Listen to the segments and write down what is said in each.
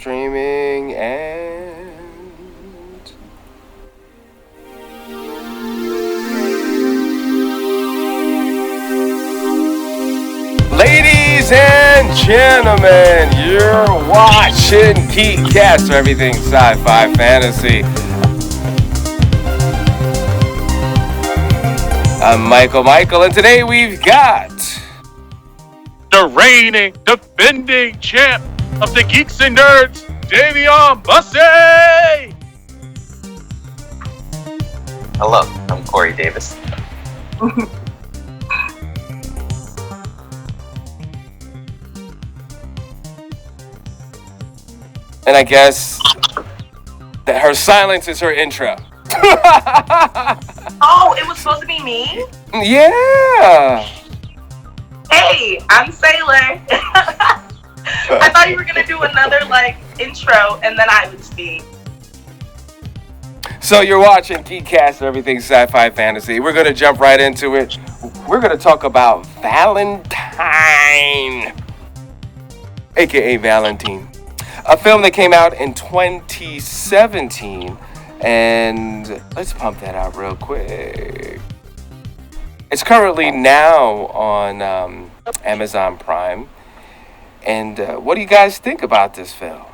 streaming and ladies and gentlemen, you're watching GEEKCASTER, everything sci-fi fantasy. I'm Michael, and today we've got the reigning, defending champ of the Geeks and Nerds, Dayveonne Bussey! Hello, I'm Corey Davis. and I guess that her silence is her intro. Oh, it was supposed to be me? Yeah. Hey, I'm Sailor. I thought you were going to do another, intro, and then I would speak. So you're watching GeekCaster, everything sci-fi fantasy. We're going to jump right into it. We're going to talk about Valentine, a.k.a. Valentine. A film that came out in 2017. And let's pump that out real quick. It's currently now on Amazon Prime. And what do you guys think about this film?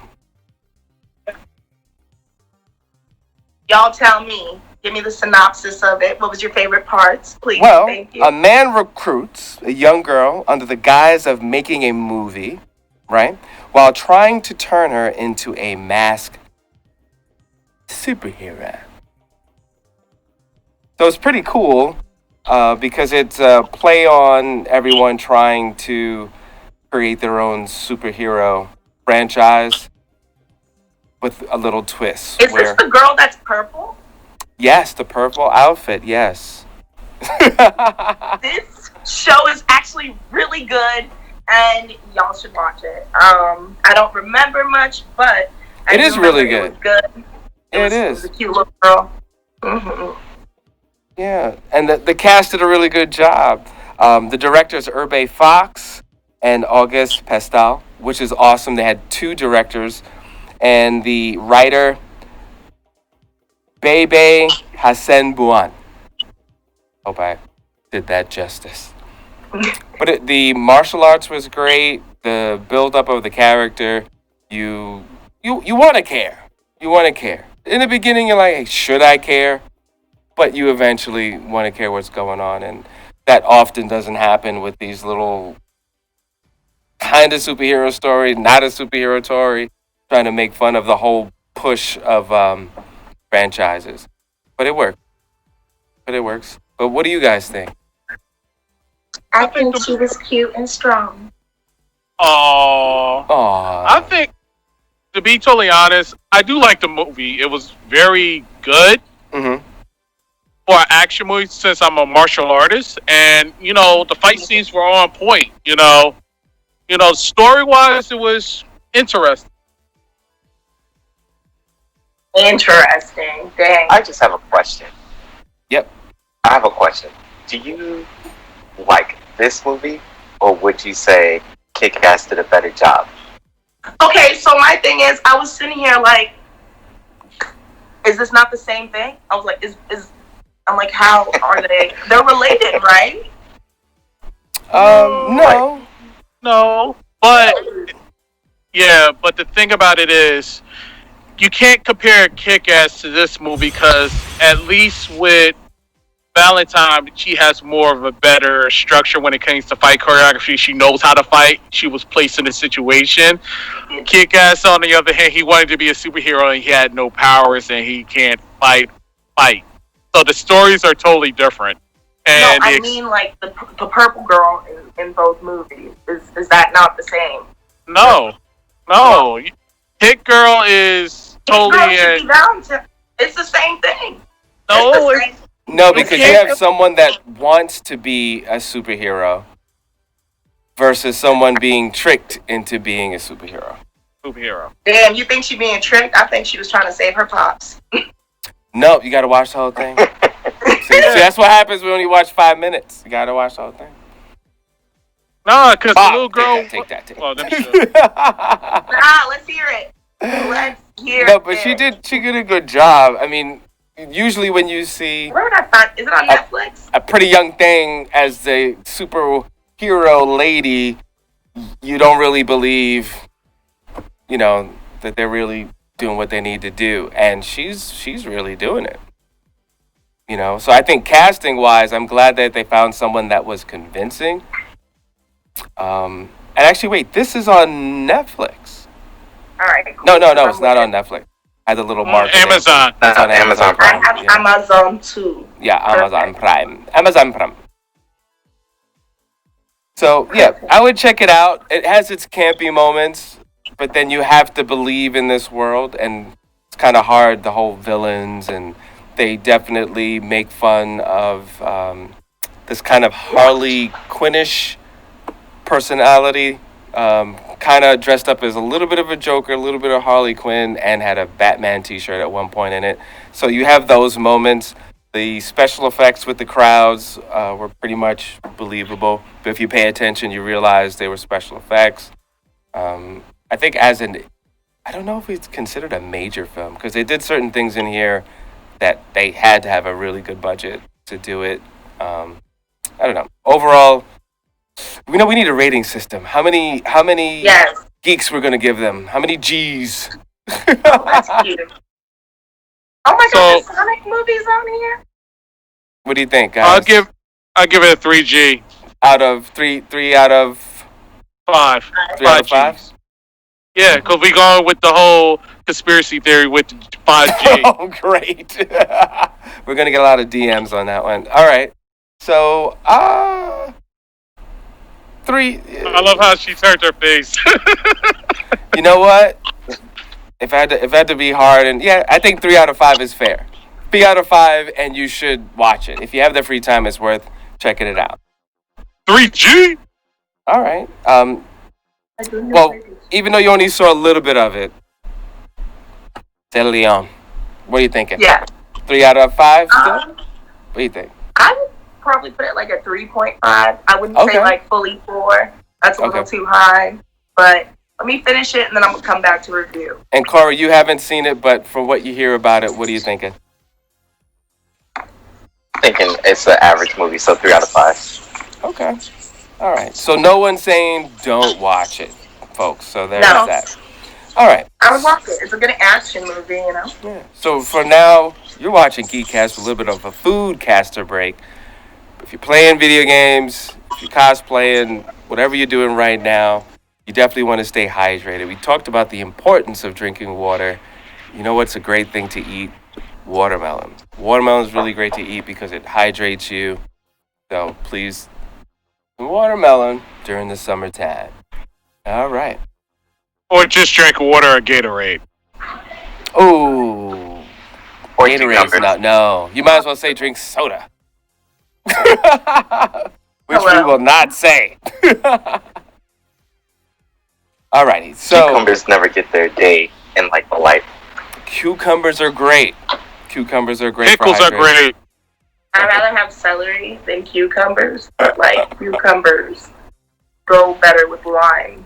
Y'all tell me. Give me the synopsis of it. What was your favorite parts, please? Well, Thank you. A man recruits a young girl under the guise of making a movie, right? While trying to turn her into a masked superhero. So it's pretty cool because it's a play on everyone trying to create their own superhero franchise with a little twist. Is this the girl that's purple? Yes, the purple outfit, yes. This show is actually really good, and y'all should watch it. I don't remember much, but it is really good. It was good. It was a cute little girl. Mm-hmm. Yeah, and the cast did a really good job. The directors Hervé Fox and Auguste Pastel, which is awesome. They had two directors, and the writer Bebe Hassan Bouan. Hope I did that justice. But the martial arts was great. The build-up of the character, you want to care. You want to care. In the beginning, you're like, hey, should I care? But you eventually want to care what's going on. And that often doesn't happen with these little kind of superhero stories, not a superhero story, trying to make fun of the whole push of franchises. But it works. But what do you guys think? I think she was cute and strong. Aww. I think, to be totally honest, I do like the movie. It was very good for an action movie since I'm a martial artist. And, the fight scenes were on point. Story-wise, it was interesting. Interesting. Dang. I just have a question. Yep. I have a question. Do you like this movie, or would you say Kick-Ass did a better job? Okay, so my thing is, I was sitting here like, is this not the same thing? I was like, I'm like, how are they? They're related, right? No, but the thing about it is, you can't compare Kick-Ass to this movie because at least with Valentine, she has more of a better structure when it comes to fight choreography. She knows how to fight. She was placed in a situation. Kick-Ass, on the other hand, he wanted to be a superhero and he had no powers and he can't fight. So the stories are totally different. And no, I mean like the purple girl in both movies. Is that not the same? No. Hit Girl is totally. It's the same thing. No, because you have someone that wants to be a superhero versus someone being tricked into being a superhero. Damn, you think she being tricked? I think she was trying to save her pops. No, you got to watch the whole thing. See, that's what happens when you watch 5 minutes. You got to watch the whole thing. Nah, because the little girl... Take that. Oh, let me Nah, let's hear it. No, but she did a good job. I mean, usually when you see Where would I find? Is it on Netflix? a pretty young thing as the superhero lady, you don't really believe, that they're really doing what they need to do, and she's really doing it. So I think casting wise, I'm glad that they found someone that was convincing. And actually, wait, this is on Netflix. All right. Cool. No, it's not on Netflix. I had a little mark. Amazon. It's on Amazon Prime. I have Amazon too. Yeah, Amazon Prime. Amazon Prime. So yeah, I would check it out. It has its campy moments, but then you have to believe in this world, and it's kind of hard. The whole villains, and they definitely make fun of this kind of Harley Quinnish personality. Kind of dressed up as a little bit of a Joker, a little bit of Harley Quinn, and had a Batman t-shirt at one point in it. So you have those moments. The special effects with the crowds were pretty much believable. But if you pay attention, you realize they were special effects. I think I don't know if it's considered a major film, because they did certain things in here that they had to have a really good budget to do it. I don't know. Overall, we know we need a rating system. How many geeks we're gonna give them? How many G's? Oh, that's cute. Oh my God, the Sonic movies on here. What do you think, guys? I'll give it a 3G. Out of three out of 5. 3 out of 5? Yeah, because we going with the whole conspiracy theory with 5G. Oh, great. We're gonna get a lot of DMs on that one. All right. So, 3. I love how she turned her face. You know what? If I had to be hard, and yeah, I think 3 out of 5 is fair. 3 out of 5, and you should watch it. If you have the free time, it's worth checking it out. 3G? All right. Well, even though you only saw a little bit of it, Leone, what are you thinking? Yeah. 3 out of 5 still? What do you think? I would probably put it like a 3.5. I wouldn't say like fully 4. That's a little too high. But let me finish it, and then I'm going to come back to review. And Cora, you haven't seen it, but from what you hear about it, what are you thinking? Thinking it's an average movie, so 3 out of 5. Okay. All right. So no one's saying don't watch it, folks. So there's that. All right. I would watch it. It's a good action movie, Yeah. So for now, you're watching GeekCast with a little bit of a food caster break. If you're playing video games, if you're cosplaying, whatever you're doing right now, you definitely want to stay hydrated. We talked about the importance of drinking water. You know what's a great thing to eat? Watermelon. Watermelon is really great to eat because it hydrates you. So please, watermelon during the summertime. All right. Or just drink water or Gatorade. Oh, Gatorade's no. You might as well say drink soda. Which we will not say. Alrighty, so cucumbers never get their day in like the light. Cucumbers are great. Cucumbers are great. Pickles are great. I'd rather have celery than cucumbers, but like cucumbers go better with lime.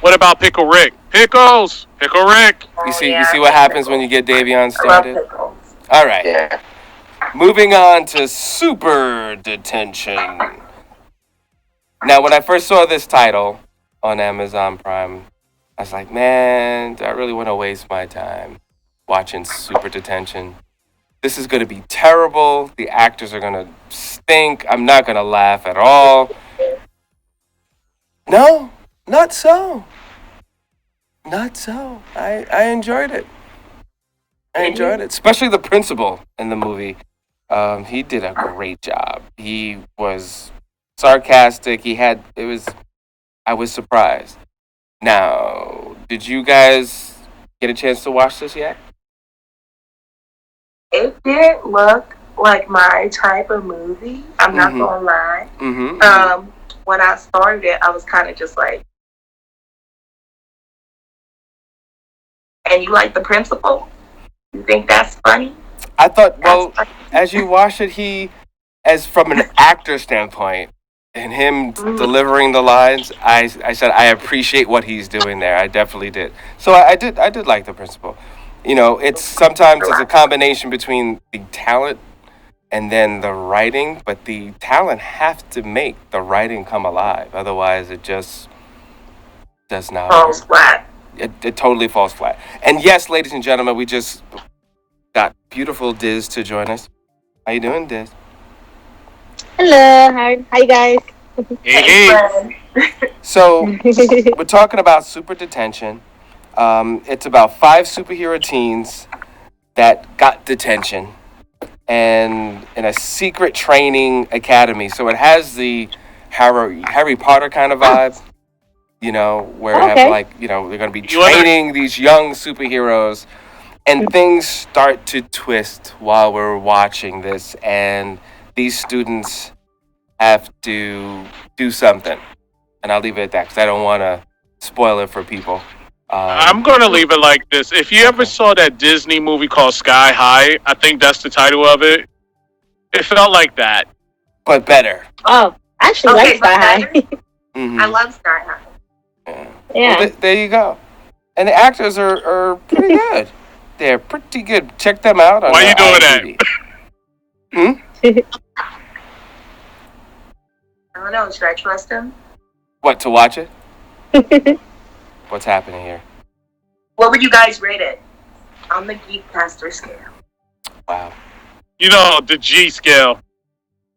What about Pickle Rick? Pickles! Pickle Rick! You see what happens when you get Dayveonne started? I love pickles. All right. Yeah. Moving on to Super Detention. Now, when I first saw this title on Amazon Prime, I was like, man, do I really want to waste my time watching Super Detention? This is going to be terrible. The actors are going to stink. I'm not going to laugh at all. No, not so. Not so. I enjoyed it. I enjoyed it, especially the principal in the movie. He did a great job. He was sarcastic. I was surprised. Now, did you guys get a chance to watch this yet? It didn't look like my type of movie. I'm not gonna lie. Mm-hmm. When I started it, I was kind of just like, and you like the principal? You think that's funny? I thought, well, as you watch it, as from an actor standpoint, and him delivering the lines, I said I appreciate what he's doing there. I definitely did. So I did like the principal. You know, it's sometimes it's a combination between the talent and then the writing, but the talent have to make the writing come alive. Otherwise, it just does not Falls flat. It totally falls flat. And yes, ladies and gentlemen, we just got beautiful Diz to join us. How you doing, Diz? Hello, hi guys. Hey. So we're talking about Super Detention. It's about 5 superhero teens that got detention and in a secret training academy. So it has the Harry Potter kind of vibe, you know, where it have like, you know, they're going to be training these young superheroes, and things start to twist while we're watching this, and these students have to do something. And I'll leave it at that because I don't want to spoil it for people. I'm going to leave it like this. If you ever saw that Disney movie called Sky High, I think that's the title of it. It felt like that. But better. Oh, I actually like Sky High. Mm-hmm. I love Sky High. Yeah. Well, there you go. And the actors are pretty good. They're pretty good. Check them out. On Why are you doing that? I don't know. Should I trust him? What, to watch it? What's happening here? What would you guys rate it on the GEEKCASTER scale? Wow. You know, the G scale.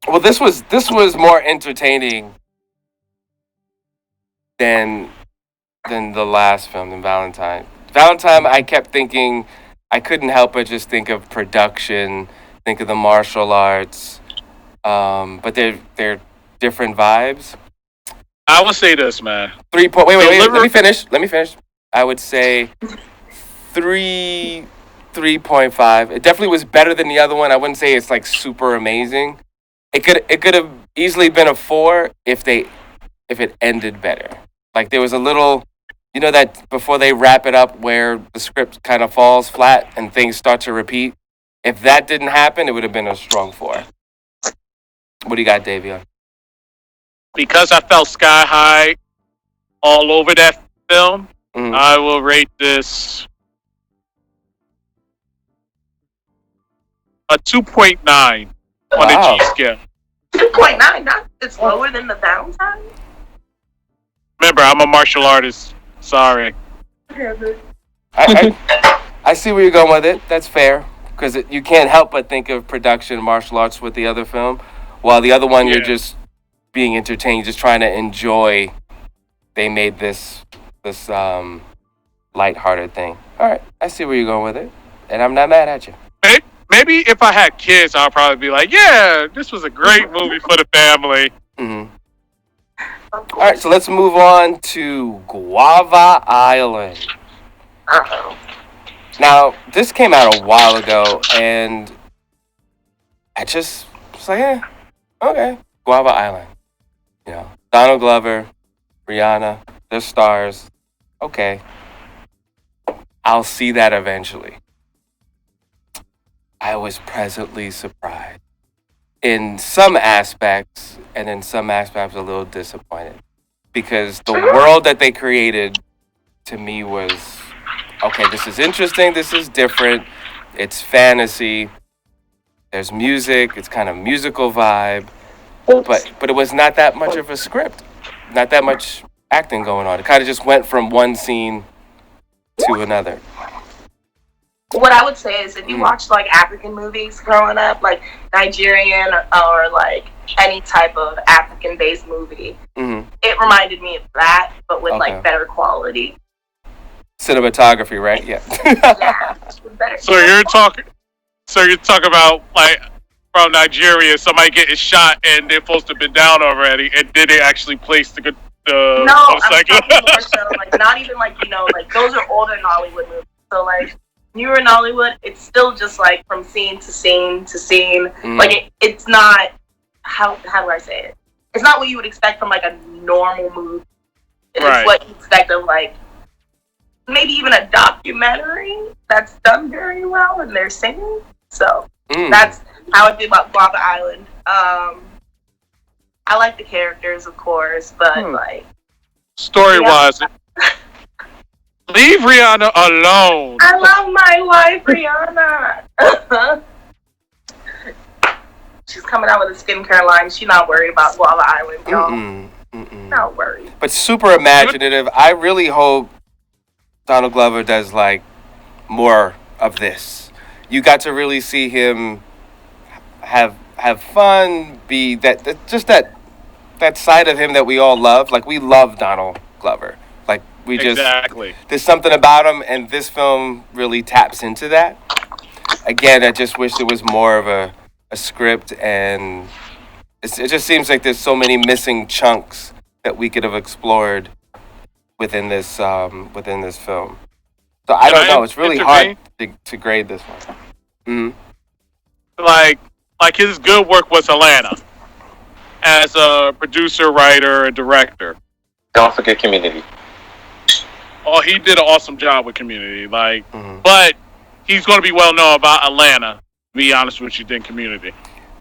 Well, this was more entertaining than the last film, than Valentine. Valentine, I kept thinking, I couldn't help but just think of production, think of the martial arts, but they're different vibes. I would say this, man. Wait. Let me finish. I would say 3.5. It definitely was better than the other one. I wouldn't say it's like super amazing. It could have easily been a 4 if it ended better. Like there was a little, you know, that before they wrap it up where the script kind of falls flat and things start to repeat. If that didn't happen, it would have been a strong 4. What do you got, Dayveonne? Because I felt Sky High all over that film, I will rate this a 2.9 on the G scale. 2.9? It's lower than the Valentine? Remember, I'm a martial artist. Sorry. I see where you're going with it. That's fair. Because you can't help but think of production martial arts with the other film. While the other one, you're just being entertained, just trying to enjoy. They made this lighthearted thing. All right, I see where you're going with it, and I'm not mad at you. Maybe if I had kids, I'll probably be like, yeah, this was a great movie for the family. Mm-hmm. All right, so let's move on to Guava Island. Uh-oh. Now, this came out a while ago, and I just was like, okay, Guava Island. You know, Donald Glover, Rihanna, they're stars. Okay. I'll see that eventually. I was pleasantly surprised. In some aspects, and in some aspects a little disappointed. Because the world that they created, to me, was, okay, this is interesting, this is different, it's fantasy, there's music, it's kind of musical vibe, but it was not that much of a script, not that much acting going on. It kind of just went from one scene to another. What I would say is if you watch like African movies growing up, like Nigerian or like any type of African-based movie, it reminded me of that, but with like better quality. Cinematography, right? Yeah. Yeah. Better. So you're talking about like from Nigeria, somebody getting shot and they're supposed to have been down already, and did they actually place the No, I'm talking more so like not even like, you know, like those are older Nollywood movies. So like newer Nollywood, it's still just like from scene to scene to scene. Like it's not how do I say it? It's not what you would expect from like a normal movie. It's what you expect of like maybe even a documentary that's done very well and they're singing. So that's how I feel about Guava Island. I like the characters, of course, but like story-wise, leave Rihanna alone. I love my wife, Rihanna. She's coming out with a skincare line. She's not worried about Guava Island, y'all. Not worried. But super imaginative. I really hope Donald Glover does like more of this. You got to really see him have fun, be that side of him that we all love. Like we love Donald Glover. Like we just Exactly. there's something about him, and this film really taps into that. Again, I just wish there was more of a script, and it just seems like there's so many missing chunks that we could have explored within this film. So I don't know. It's really hard to grade this one. Mm-hmm. Like his good work was Atlanta as a producer, writer, and director. Don't forget Community. Oh, he did an awesome job with Community. But he's going to be well known about Atlanta. To be honest with you, than Community.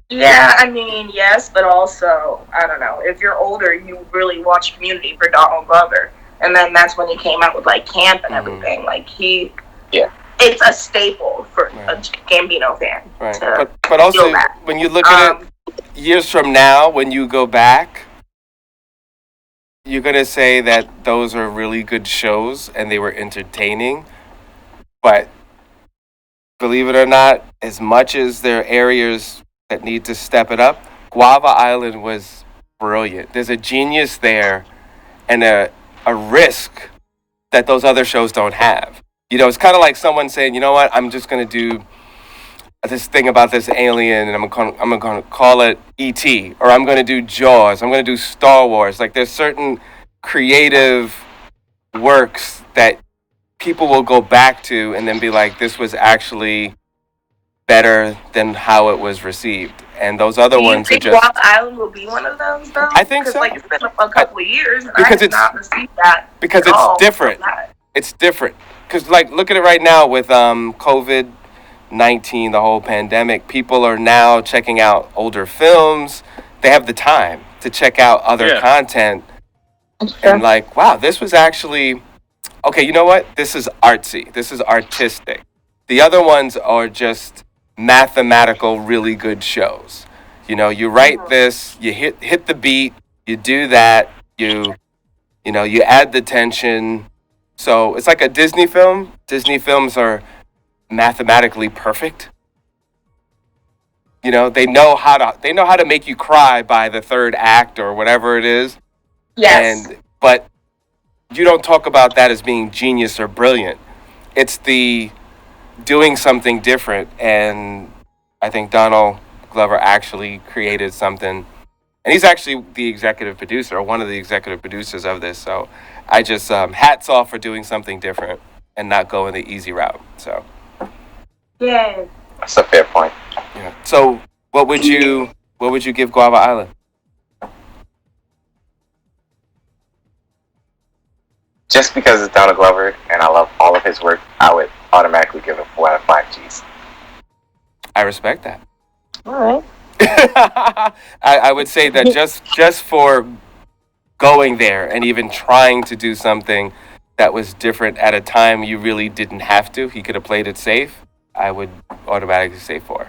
Yeah, I mean, yes, but also, I don't know. If you're older, you really watch Community for Donald Glover. And then that's when he came out with, like, Camp and everything. Like, it's a staple for a Gambino fan. Right. But also, when you look at it years from now, when you go back, you're going to say that those are really good shows and they were entertaining. But believe it or not, as much as there are areas that need to step it up, Guava Island was brilliant. There's a genius there and a risk that those other shows don't have. You know, it's kind of like someone saying, you know what, I'm just going to do this thing about this alien and I'm going to call it E.T. or I'm going to do Jaws. I'm going to do Star Wars. Like there's certain creative works that people will go back to and then be like, this was actually better than how it was received. And those other ones are just... Guava Island will be one of those, though? I think so. Like, it's been a couple of years, and because I have not received that. Because it's different. It's different. Because, like, look at it right now with COVID-19, the whole pandemic. People are now checking out older films. They have the time to check out other content. And, like, wow, this was actually... Okay, you know what? This is artsy. This is artistic. The other ones are just mathematical, really good shows. You know, you write this, you hit the beat, you do that, you add the tension. So it's like a Disney film. Disney films are mathematically perfect. You know, they know how to make you cry by the third act or whatever it is. Yes. But you don't talk about that as being genius or brilliant. It's the doing something different, and I think Donald Glover actually created something, and he's actually the executive producer, or one of the executive producers of this, so I just hats off for doing something different and not going the easy route. So yeah, that's a fair point. Yeah. So what would you give Guava Island? Just because it's Donald Glover and I love all of his work, I would automatically give it 4 out of 5 G's. I respect that. All right. I would say that just for going there and even trying to do something that was different at a time you really didn't have to, he could have played it safe, I would automatically say 4.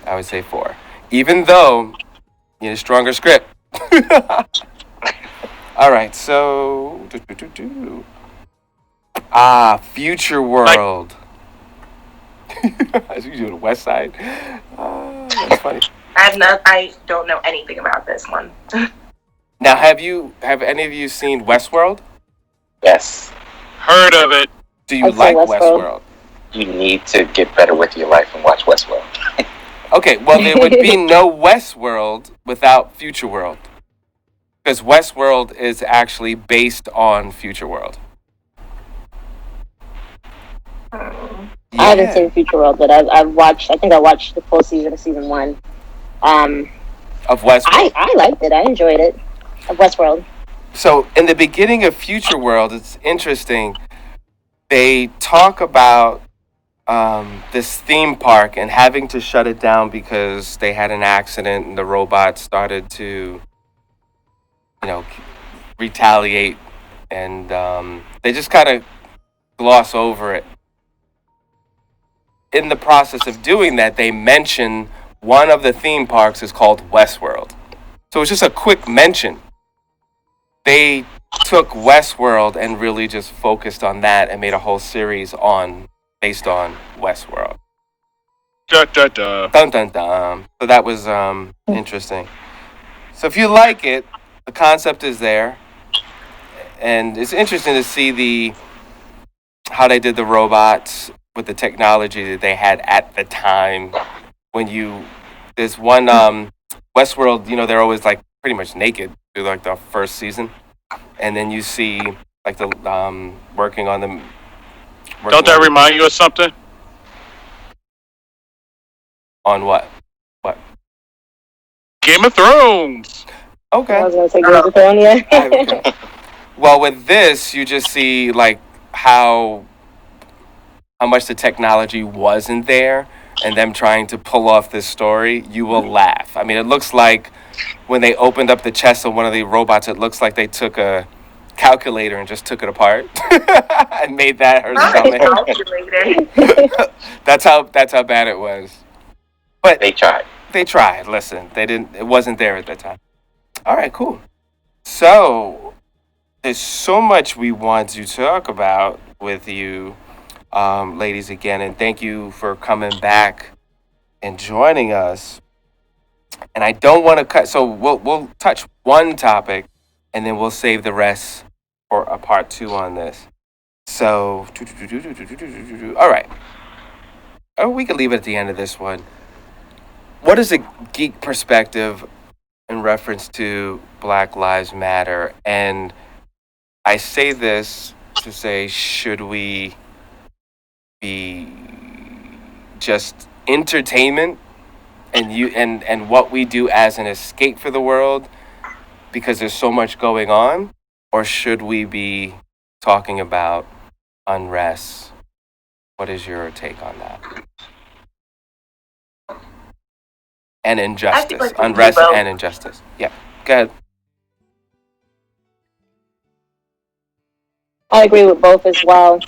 I would say 4. Even though you need a stronger script. All right, so Future World. As you do the West Side. That's funny. I don't know anything about this one. Now, have any of you seen Westworld? Yes. Heard of it. Do you like Westworld? You need to get better with your life and watch Westworld. Okay, well, there would be no Westworld without Future World. Because Westworld is actually based on Future World. I haven't seen Future World, but I've watched. I think I watched the full season of season 1. Of Westworld. I liked it. I enjoyed it. Of Westworld. So in the beginning of Future World, it's interesting. They talk about this theme park and having to shut it down because they had an accident and the robots started to retaliate, and they just kind of gloss over it. In the process of doing that, they mention one of the theme parks is called Westworld. So it's just a quick mention. They took Westworld and really just focused on that and made a whole series based on Westworld. Da, da, da. Dun dun dun. So that was interesting. So if you like it, the concept is there, and it's interesting to see how they did the robots with the technology that they had at the time. There's one Westworld, they're always like pretty much naked through like the first season, and then you see like the working on them. Don't that remind you of something? On what? What? Game of Thrones. Okay. I was gonna say Game of Thrones, yeah. Okay. Well, with this, you just see like how much the technology wasn't there, and them trying to pull off this story. You will laugh. I mean, it looks like when they opened up the chest of one of the robots, it looks like they took a calculator and just took it apart and made that her stomach. That's how bad it was. But They tried. They tried. Listen, they didn't. It wasn't there at that time. All right, cool. So there's so much we want to talk about with you, ladies, again, and thank you for coming back and joining us. And I don't want to cut, so we'll touch one topic, and then we'll save the rest for a part 2 on this. So, all right. Oh, we can leave it at the end of this one. What is a geek perspective in reference to Black Lives Matter? And I say this to say, should we be just entertainment and what we do as an escape for the world because there's so much going on? Or should we be talking about unrest? What is your take on that? And injustice. Like Unrest and injustice. Yeah. Go ahead. I agree with both as well.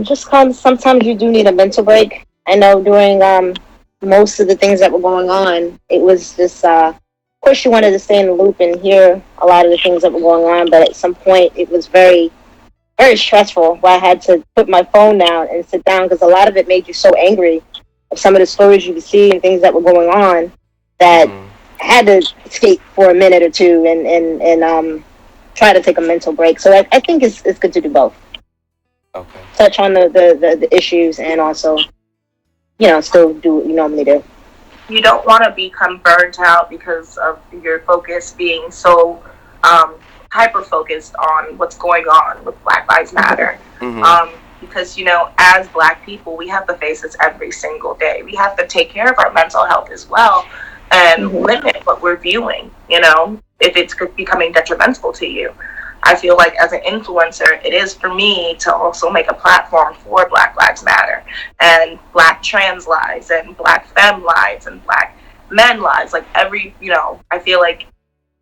Just sometimes you do need a mental break. I know during most of the things that were going on, it was just of course you wanted to stay in the loop and hear a lot of the things that were going on, but at some point it was very, very stressful where I had to put my phone down and sit down because a lot of it made you so angry of some of the stories you could see and things that were going on that I had to escape for a minute or two and try to take a mental break. So I think it's good to do both. Okay. Touch on the issues and also, still do what you normally do. You don't want to become burnt out because of your focus being so hyper focused on what's going on with Black Lives Matter. Because, as Black people, we have to face this every single day. We have to take care of our mental health as well and limit what we're viewing, if it's becoming detrimental to you. I feel like as an influencer, it is for me to also make a platform for Black Lives Matter and Black trans lives and Black femme lives and Black men lives. Like I feel like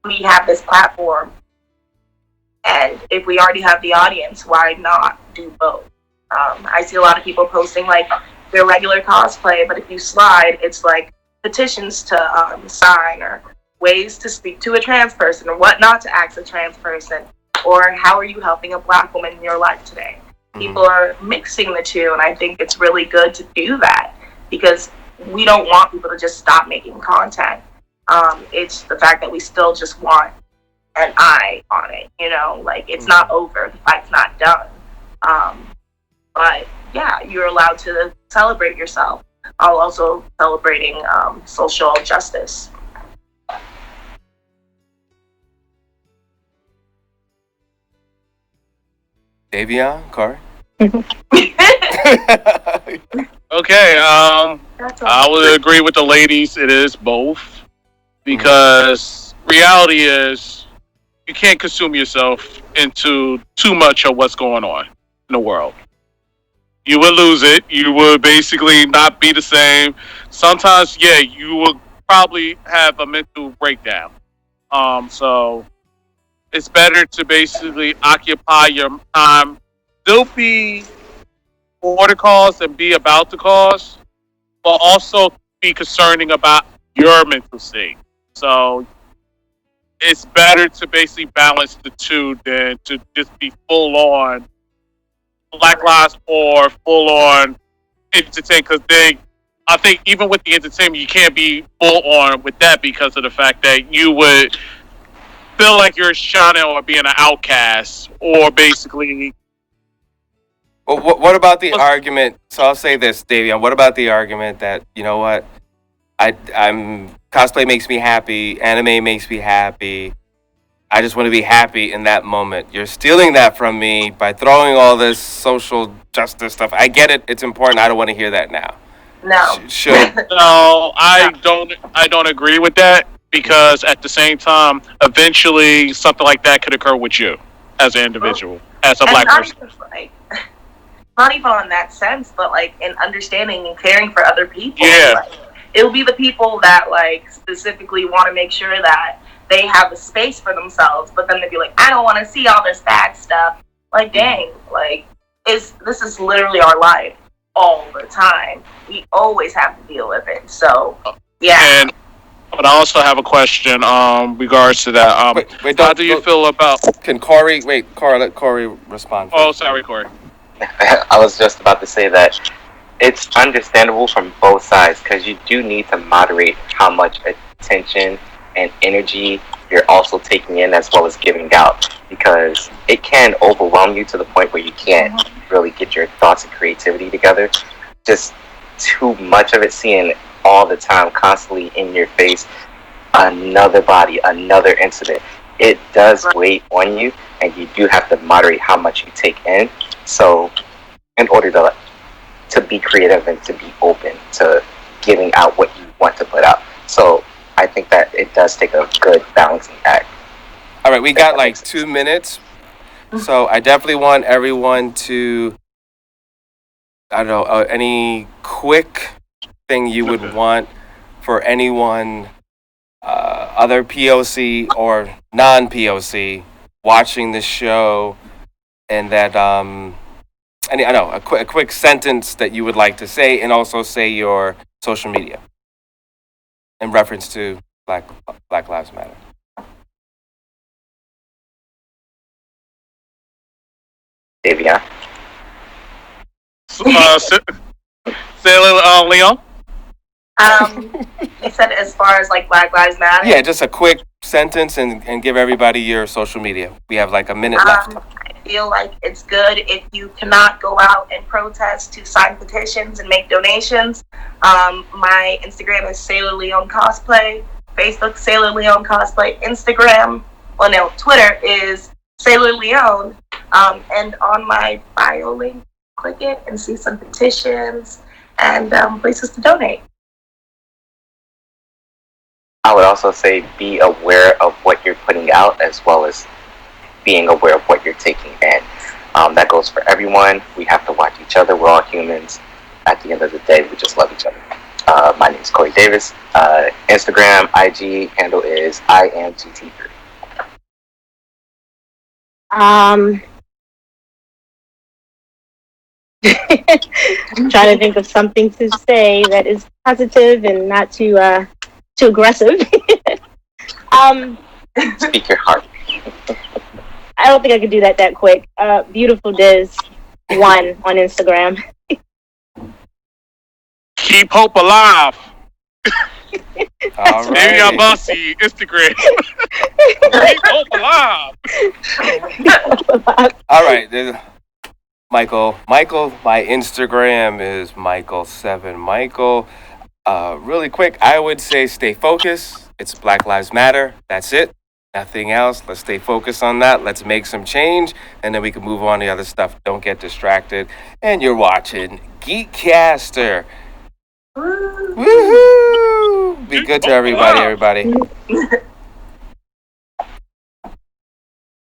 we have this platform, and if we already have the audience, why not do both? I see a lot of people posting like their regular cosplay, but if you slide, it's like petitions to sign or ways to speak to a trans person or what not to ask a trans person, or how are you helping a Black woman in your life today? People are mixing the two, and I think it's really good to do that because we don't want people to just stop making content. It's the fact that we still just want an eye on it, it's not over, the fight's not done. But yeah, you're allowed to celebrate yourself while also celebrating social justice. Dayveonne, Corey? Okay, I would agree with the ladies. It is both. Because reality is you can't consume yourself into too much of what's going on in the world. You would lose it. You would basically not be the same. Sometimes, you would probably have a mental breakdown. So it's better to basically occupy your time. Still be for the cause and be about the cause, but also be concerning about your mental state. So it's better to basically balance the two than to just be full on Black Lives or full on entertain. Because I think even with the entertainment, you can't be full on with that because of the fact that you would feel like you're shining or being an outcast or basically. Well, what about the argument? So I'll say this, Dayveonne. What about the argument that, you know what, I'm cosplay makes me happy, anime makes me happy. I just want to be happy in that moment. You're stealing that from me by throwing all this social justice stuff. I get it; it's important. I don't want to hear that now. No. Should No, I don't agree with that because at the same time, eventually something like that could occur with you as an individual, as a And black not person. even like, not even on that sense, but like in understanding and caring for other people. Yeah. Like, it'll be the people that like specifically want to make sure that they have a space for themselves, but then they'd be like, I don't want to see all this bad stuff. Like, dang, like, this is literally our life all the time. We always have to deal with it. So, yeah. But I also have a question regards to that. wait, how do you feel about? Can Corey let Corey respond first. Oh, sorry, Corey. I was just about to say that it's understandable from both sides because you do need to moderate how much attention and energy you're also taking in as well as giving out, because it can overwhelm you to the point where you can't really get your thoughts and creativity together. Just too much of it, seeing all the time, constantly in your face, another body, another incident. It does weigh on you, and you do have to moderate how much you take in. So, in order to be creative and to be open to giving out what you want to put out. So, I think that it does take a good balancing act. All right, we got like 2 minutes, so I definitely want everyone to, I don't know, any quick thing you would want for anyone, other POC or non-POC, watching the show, and that a quick sentence that you would like to say, and also say your social media in reference to Black Lives Matter. Dayveonne. Sailor Leone. You said as far as like Black Lives Matter. Yeah, just a quick sentence and give everybody your social media. We have like a minute left. I feel like it's good if you cannot go out and protest to sign petitions and make donations. My Instagram is Sailor Leone Cosplay, Facebook Sailor Leone Cosplay, Twitter is Sailor Leone, and on my bio link, click it and see some petitions and places to donate. I would also say be aware of what you're putting out as well as being aware of what you're taking in. That goes for everyone. We have to watch each other. We're all humans. At the end of the day, we just love each other. My name is Corey Davis. Instagram, IG handle is IamGT3. I'm trying to think of something to say that is positive and not too aggressive. Speak your heart. I don't think I could do that quick. Beautiful Diz 1 on Instagram. Keep hope alive. All Maybe on right. Bussey Instagram. Keep hope alive. All right. Michael, my Instagram is Michael7Michael. Really quick, I would say stay focused. It's Black Lives Matter. That's it. Nothing else. Let's stay focused on that. Let's make some change, and then we can move on to the other stuff. Don't get distracted. And you're watching GEEKCASTER. Woohoo! Be good to everybody.